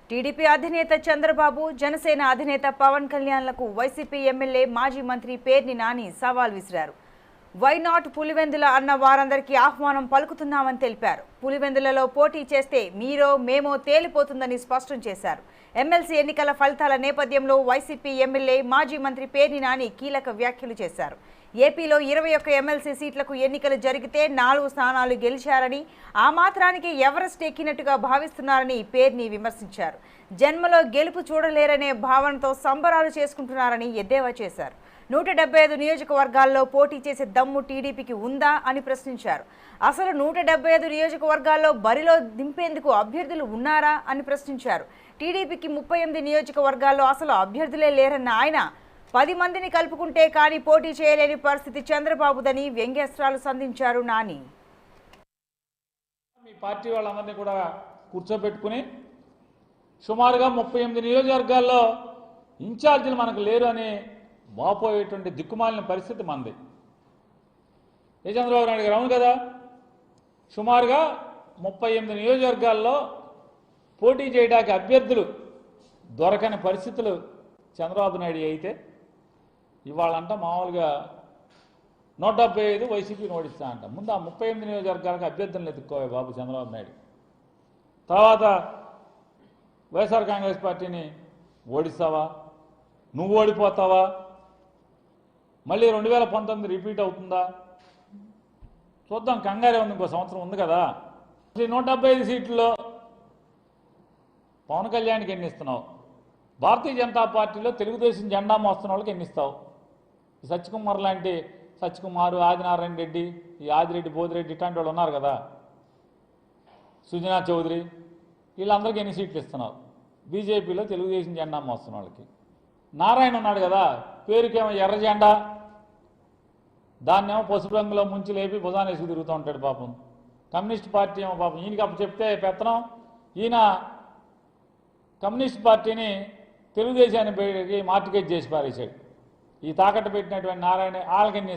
TDP అధినేత చంద్రబాబు, జనసేన అధినేత Pawan కళ్యాణ్లకు YCP MLA మాజీ మంత్రి పేర్ని నాని సవాల్ విసిరారు. వై నాట్ పులివెందుల అన్న వారందరికీ ఆహ్వానం పలుకుతున్నామని తెలిపారు. పులివెందులలో పోటీ చేస్తే మీరో మేమో తేలిపోతుందని స్పష్టం చేశారు. ఎమ్మెల్సీ ఎన్నికల ఫలితాల నేపథ్యంలో వైసీపీ ఎమ్మెల్యే మాజీ మంత్రి పేర్ని నాని కీలక వ్యాఖ్యలు చేశారు. ఏపీలో 21 ఎమ్మెల్సీ సీట్లకు ఎన్నికలు జరిగితే 4 స్థానాలు గెలిచారని, ఆ మాత్రానికి ఎవరెస్ట్ ఎక్కినట్టుగా భావిస్తున్నారని పేర్ని విమర్శించారు. జన్మలో గెలుపు చూడలేరనే భావనతో సంబరాలు చేసుకుంటున్నారని ఎద్దేవా చేశారు. 175 నియోజకవర్గాల్లో పోటీ చేసే దమ్ము టీడీపీకి ఉందా అని ప్రశ్నించారు. అసలు 175 నియోజకవర్గాల్లో బరిలో దింపేందుకు అభ్యర్థులు ఉన్నారా అని ప్రశ్నించారు. టీడీపీకి 38 నియోజకవర్గాల్లో అసలు అభ్యర్థులే లేరన్న ఆయన 10 మందిని కలుపుకుంటే కానీ పోటీ చేయలేని పరిస్థితి చంద్రబాబుదని వ్యంగ్యాస్త్రాలు సంధించారు నాని. మీ పార్టీ వాళ్ళందరినీ కూడా కూర్చోబెట్టుకుని సుమారుగా 38 నియోజకవర్గాల్లో ఇన్ఛార్జీలు మనకు లేరు అని వాపోయేటువంటి దిక్కుమాలిన పరిస్థితి మనది. ఏ చంద్రబాబు నాయుడు గారు అవును కదా, సుమారుగా 38 నియోజకవర్గాల్లో పోటీ చేయడానికి అభ్యర్థులు దొరకని పరిస్థితులు చంద్రబాబు నాయుడు అయితే ఇవాళంట మామూలుగా 175 వైసీపీని ఓడిస్తా అంట. ముందు ఆ 38 నియోజకవర్గాలకు అభ్యర్థులను ఎత్తుక్కోవే బాబు చంద్రబాబు నాయుడు. తర్వాత వైఎస్ఆర్ కాంగ్రెస్ పార్టీని ఓడిస్తావా, నువ్వు ఓడిపోతావా, మళ్ళీ 2019 రిపీట్ అవుతుందా చూద్దాం. కంగారే ఉంది, ఇంకో సంవత్సరం ఉంది కదా. 175 సీట్లలో పవన్ కళ్యాణ్కి ఎన్ని ఇస్తున్నావు? భారతీయ జనతా పార్టీలో తెలుగుదేశం జెండా మోస్తున్న వాళ్ళకి ఎన్ని ఇస్తావు? సత్యకుమార్ లాంటి సత్యకుమారు, ఆదినారాయణ రెడ్డి, ఈ ఆదిరెడ్డి, బోదిరెడ్డి ఇట్లాంటి వాళ్ళు ఉన్నారు కదా, సుజనా చౌదరి, వీళ్ళందరికీ ఎన్ని సీట్లు ఇస్తున్నావు? బీజేపీలో తెలుగుదేశం జెండా మోస్తున్న వాళ్ళకి. నారాయణ ఉన్నాడు కదా, పేరుకేమో ఎర్ర జెండా, దాన్నేమో పసుపు రంగులో ముంచి లేపి భుజాన్ని వేసుకు తిరుగుతూ ఉంటాడు పాపం. కమ్యూనిస్ట్ పార్టీ ఏమో పాపం ఈయనకి అప్పు చెప్తే పెత్తనం, ఈయన కమ్యూనిస్ట్ పార్టీని తెలుగుదేశాన్ని మార్టిగేజ్ చేసి పారేశాడు. ఈ తాకట్టు పెట్టినటువంటి నారాయణ వాళ్ళకి ఎన్ని